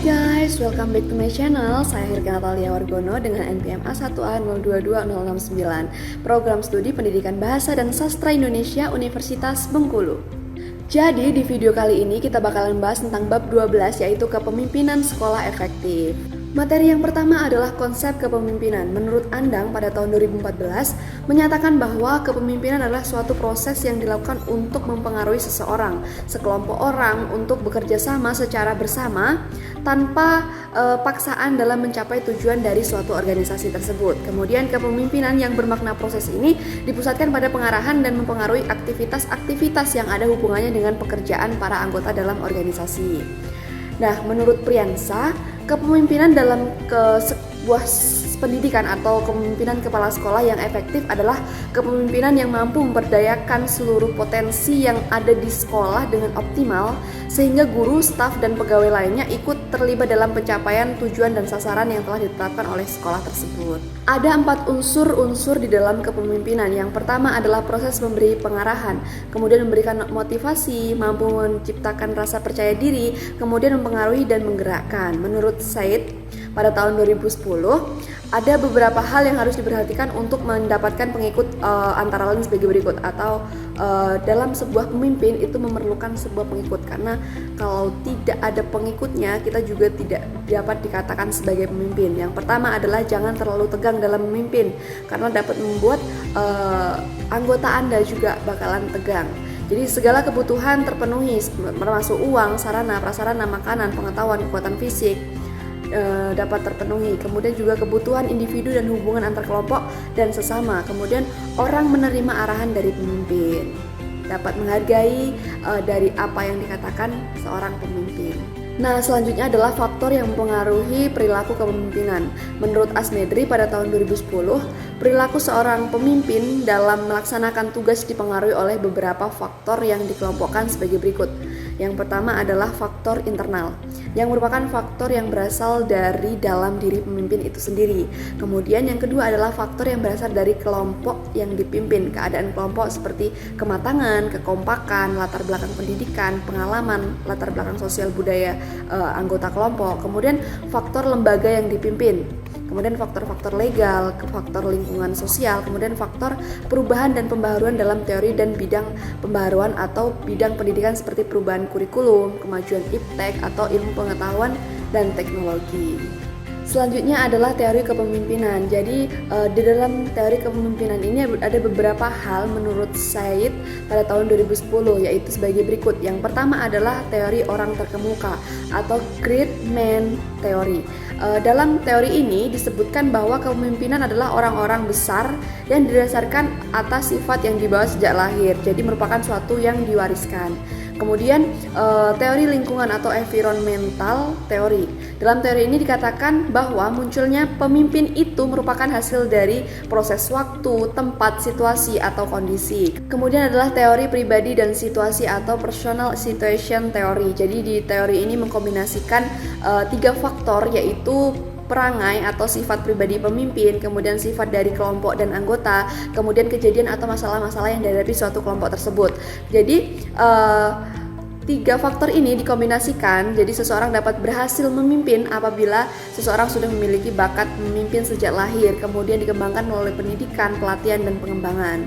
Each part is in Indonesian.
Guys, welcome back to my channel. Saya Hirga Natalia Wargono dengan NPM A1A022069, Program Studi Pendidikan Bahasa dan Sastra Indonesia Universitas Bengkulu. Jadi di video kali ini kita bakalan bahas tentang bab 12, yaitu kepemimpinan sekolah efektif. Materi yang pertama adalah konsep kepemimpinan. Menurut Andang pada tahun 2014 menyatakan bahwa kepemimpinan adalah suatu proses yang dilakukan untuk mempengaruhi seseorang, sekelompok orang untuk bekerja sama secara bersama tanpa paksaan dalam mencapai tujuan dari suatu organisasi tersebut. Kemudian kepemimpinan yang bermakna proses ini dipusatkan pada pengarahan dan mempengaruhi aktivitas-aktivitas yang ada hubungannya dengan pekerjaan para anggota dalam organisasi. Nah, menurut Priyansa, kepemimpinan dalam sebuah pendidikan atau kepemimpinan kepala sekolah yang efektif adalah kepemimpinan yang mampu memberdayakan seluruh potensi yang ada di sekolah dengan optimal, sehingga guru, staf, dan pegawai lainnya ikut terlibat dalam pencapaian tujuan dan sasaran yang telah ditetapkan oleh sekolah tersebut. Ada 4 unsur-unsur di dalam kepemimpinan. Yang pertama adalah proses memberi pengarahan, kemudian memberikan motivasi, mampu menciptakan rasa percaya diri, kemudian mempengaruhi dan menggerakkan. Menurut Said, pada tahun 2010, ada beberapa hal yang harus diperhatikan untuk mendapatkan pengikut, antara lain sebagai berikut. Atau dalam sebuah pemimpin itu memerlukan sebuah pengikut, karena kalau tidak ada pengikutnya kita juga tidak dapat dikatakan sebagai pemimpin. Yang pertama adalah jangan terlalu tegang dalam memimpin, karena dapat membuat anggota Anda juga bakalan tegang. Jadi segala kebutuhan terpenuhi, termasuk uang, sarana, prasarana, makanan, pengetahuan, kekuatan fisik dapat terpenuhi. Kemudian juga kebutuhan individu dan hubungan antar kelompok dan sesama. Kemudian orang menerima arahan dari pemimpin, dapat menghargai dari apa yang dikatakan seorang pemimpin. Nah, selanjutnya adalah faktor yang mempengaruhi perilaku kepemimpinan. Menurut Asmedri pada tahun 2010, perilaku seorang pemimpin dalam melaksanakan tugas dipengaruhi oleh beberapa faktor yang dikelompokkan sebagai berikut. Yang pertama adalah faktor internal, yang merupakan faktor yang berasal dari dalam diri pemimpin itu sendiri. Kemudian yang kedua adalah faktor yang berasal dari kelompok yang dipimpin, keadaan kelompok seperti kematangan, kekompakan, latar belakang pendidikan, pengalaman, latar belakang sosial budaya anggota kelompok. Kemudian faktor lembaga yang dipimpin, kemudian faktor-faktor legal, faktor lingkungan sosial, kemudian faktor perubahan dan pembaharuan dalam teori dan bidang pembaharuan atau bidang pendidikan seperti perubahan kurikulum, kemajuan iptek atau ilmu pengetahuan dan teknologi. Selanjutnya adalah teori kepemimpinan. Jadi di dalam teori kepemimpinan ini ada beberapa hal menurut Said pada tahun 2010, yaitu sebagai berikut. Yang pertama adalah teori orang terkemuka atau great man theory. Dalam teori ini disebutkan bahwa kepemimpinan adalah orang-orang besar yang didasarkan atas sifat yang dibawa sejak lahir, jadi merupakan suatu yang diwariskan. Kemudian teori lingkungan atau environmental theory. Dalam teori ini dikatakan bahwa munculnya pemimpin itu merupakan hasil dari proses waktu, tempat, situasi, atau kondisi. Kemudian adalah teori pribadi dan situasi atau personal situation theory. Jadi di teori ini mengkombinasikan 3 faktor, yaitu perangai atau sifat pribadi pemimpin, kemudian sifat dari kelompok dan anggota, kemudian kejadian atau masalah-masalah yang dihadapi suatu kelompok tersebut. Jadi 3 faktor ini dikombinasikan, jadi seseorang dapat berhasil memimpin apabila seseorang sudah memiliki bakat memimpin sejak lahir, kemudian dikembangkan melalui pendidikan, pelatihan, dan pengembangan.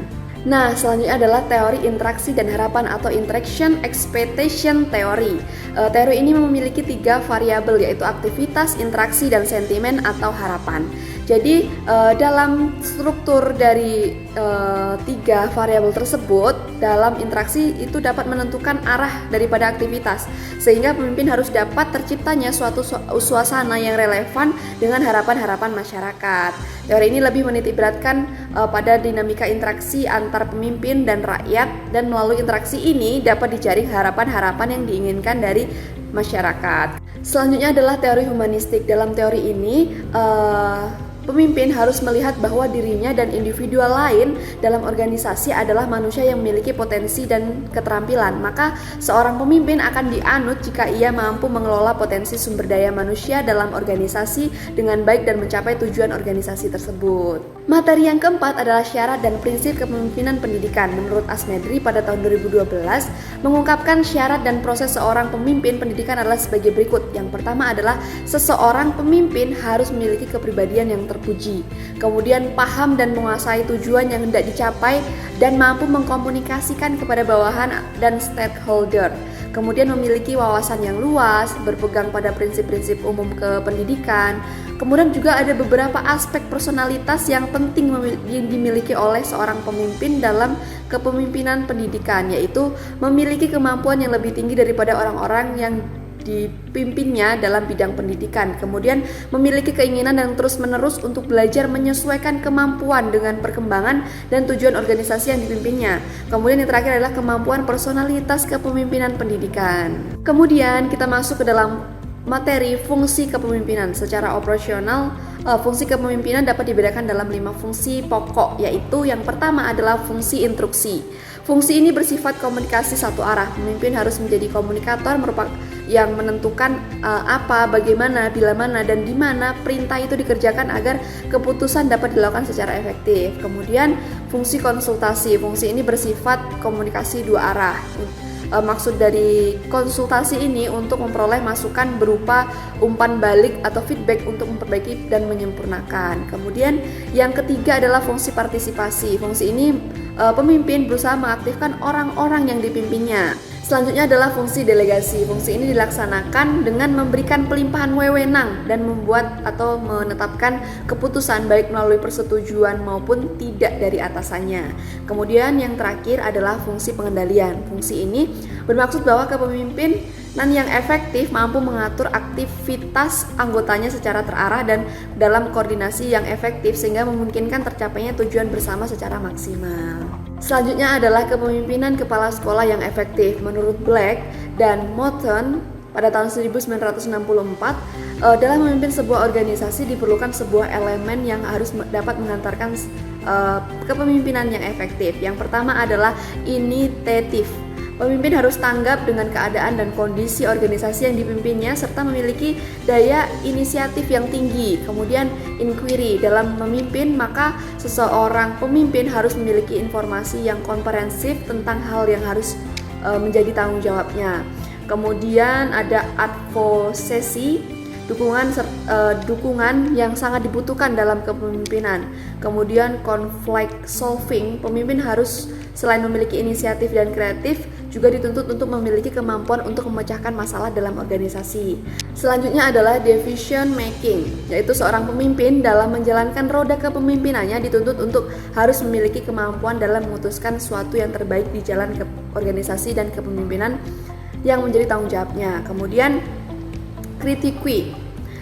Nah, selanjutnya adalah teori interaksi dan harapan atau interaction expectation theory. Teori ini memiliki 3 variabel, yaitu aktivitas, interaksi, dan sentimen atau harapan. Jadi dalam struktur dari 3 variabel tersebut, dalam interaksi itu dapat menentukan arah daripada aktivitas, sehingga pemimpin harus dapat terciptanya suatu suasana yang relevan dengan harapan-harapan masyarakat. Teori ini lebih menitikberatkan pada dinamika interaksi antar pemimpin dan rakyat, dan melalui interaksi ini dapat dijaring harapan-harapan yang diinginkan dari masyarakat. Selanjutnya adalah teori humanistik. Dalam teori ini Pemimpin harus melihat bahwa dirinya dan individual lain dalam organisasi adalah manusia yang memiliki potensi dan keterampilan. Maka seorang pemimpin akan dianut jika ia mampu mengelola potensi sumber daya manusia dalam organisasi dengan baik dan mencapai tujuan organisasi tersebut. Materi yang keempat adalah syarat dan prinsip kepemimpinan pendidikan. Menurut Asmedri pada tahun 2012 mengungkapkan syarat dan proses seorang pemimpin pendidikan adalah sebagai berikut. Yang pertama adalah seseorang pemimpin harus memiliki kepribadian yang terpuji, kemudian paham dan menguasai tujuan yang hendak dicapai dan mampu mengkomunikasikan kepada bawahan dan stakeholder, kemudian memiliki wawasan yang luas, berpegang pada prinsip-prinsip umum kependidikan. Kemudian juga ada beberapa aspek personalitas yang penting yang dimiliki oleh seorang pemimpin dalam kepemimpinan pendidikan, yaitu memiliki kemampuan yang lebih tinggi daripada orang-orang yang dipimpinnya dalam bidang pendidikan, kemudian memiliki keinginan yang terus-menerus untuk belajar menyesuaikan kemampuan dengan perkembangan dan tujuan organisasi yang dipimpinnya. Kemudian yang terakhir adalah kemampuan personalitas kepemimpinan pendidikan. Kemudian kita masuk ke dalam materi fungsi kepemimpinan. Secara operasional, fungsi kepemimpinan dapat dibedakan dalam 5 fungsi pokok, yaitu yang pertama adalah fungsi instruksi. Fungsi ini bersifat komunikasi satu arah. Pemimpin harus menjadi komunikator yang menentukan apa, bagaimana, bila mana, dan di mana perintah itu dikerjakan agar keputusan dapat dilakukan secara efektif. Kemudian fungsi konsultasi. Fungsi ini bersifat komunikasi dua arah. Maksud dari konsultasi ini untuk memperoleh masukan berupa umpan balik atau feedback untuk memperbaiki dan menyempurnakan. Kemudian yang ketiga adalah fungsi partisipasi. Fungsi ini pemimpin berusaha mengaktifkan orang-orang yang dipimpinnya. Selanjutnya adalah fungsi delegasi. Fungsi ini dilaksanakan dengan memberikan pelimpahan wewenang dan membuat atau menetapkan keputusan baik melalui persetujuan maupun tidak dari atasannya. Kemudian yang terakhir adalah fungsi pengendalian. Fungsi ini bermaksud bahwa kepemimpinan yang efektif mampu mengatur aktivitas anggotanya secara terarah dan dalam koordinasi yang efektif sehingga memungkinkan tercapainya tujuan bersama secara maksimal. Selanjutnya adalah kepemimpinan kepala sekolah yang efektif. Menurut Black dan Morton pada tahun 1964, dalam memimpin sebuah organisasi diperlukan sebuah elemen yang harus dapat mengantarkan kepemimpinan yang efektif. Yang pertama adalah inisiatif. Pemimpin harus tanggap dengan keadaan dan kondisi organisasi yang dipimpinnya serta memiliki daya inisiatif yang tinggi. Kemudian inquiry, dalam memimpin maka seseorang pemimpin harus memiliki informasi yang komprehensif tentang hal yang harus menjadi tanggung jawabnya. Kemudian ada advokasi, dukungan yang sangat dibutuhkan dalam kepemimpinan. Kemudian conflict solving, pemimpin harus selain memiliki inisiatif dan kreatif juga dituntut untuk memiliki kemampuan untuk memecahkan masalah dalam organisasi. Selanjutnya adalah decision making, yaitu seorang pemimpin dalam menjalankan roda kepemimpinannya dituntut untuk harus memiliki kemampuan dalam memutuskan sesuatu yang terbaik di jalan ke organisasi dan kepemimpinan yang menjadi tanggung jawabnya. Kemudian kritikui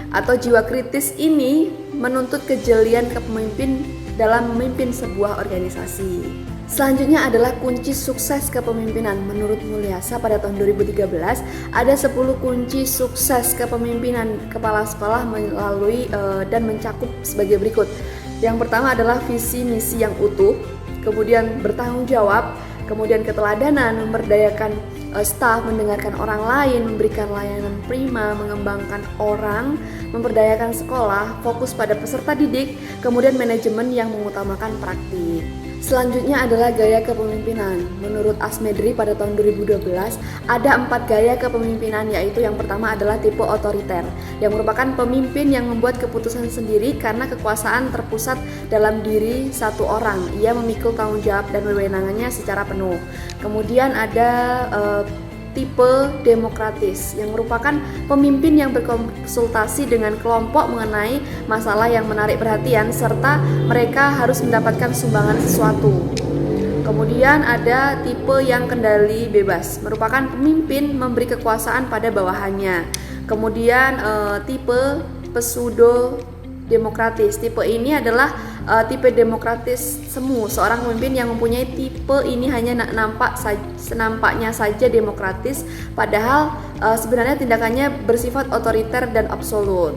atau jiwa kritis ini menuntut kejelian kepemimpin dalam memimpin sebuah organisasi. Selanjutnya adalah kunci sukses kepemimpinan. Menurut Mulyasa pada tahun 2013 ada 10 kunci sukses kepemimpinan kepala sekolah melalui dan mencakup sebagai berikut. Yang pertama adalah visi misi yang utuh, kemudian bertanggung jawab, kemudian keteladanan, memberdayakan staf, mendengarkan orang lain, memberikan layanan prima, mengembangkan orang, memberdayakan sekolah, fokus pada peserta didik, kemudian manajemen yang mengutamakan praktik. Selanjutnya adalah gaya kepemimpinan. Menurut Asmedri pada tahun 2012 ada 4 gaya kepemimpinan, yaitu yang pertama adalah tipe otoriter, yang merupakan pemimpin yang membuat keputusan sendiri karena kekuasaan terpusat dalam diri satu orang. Ia memikul tanggung jawab dan wewenangannya secara penuh. Kemudian ada tipe demokratis, yang merupakan pemimpin yang berkonsultasi dengan kelompok mengenai masalah yang menarik perhatian serta mereka harus mendapatkan sumbangan sesuatu. Kemudian ada tipe yang kendali bebas, merupakan pemimpin memberi kekuasaan pada bawahannya. Kemudian tipe pseudo demokratis. Tipe ini adalah tipe demokratis semu. Seorang pemimpin yang mempunyai tipe ini hanya senampaknya saja demokratis, padahal sebenarnya tindakannya bersifat otoriter dan absolut.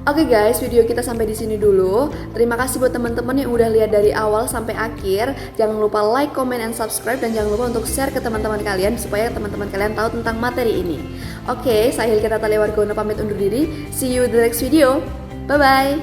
Oke guys, video kita sampai di sini dulu. Terima kasih buat teman-teman yang udah lihat dari awal sampai akhir. Jangan lupa like, comment, and subscribe, dan jangan lupa untuk share ke teman-teman kalian supaya teman-teman kalian tahu tentang materi ini. Oke, saya Hilkata Tali Wargono pamit undur diri. See you in the next video. Bye bye.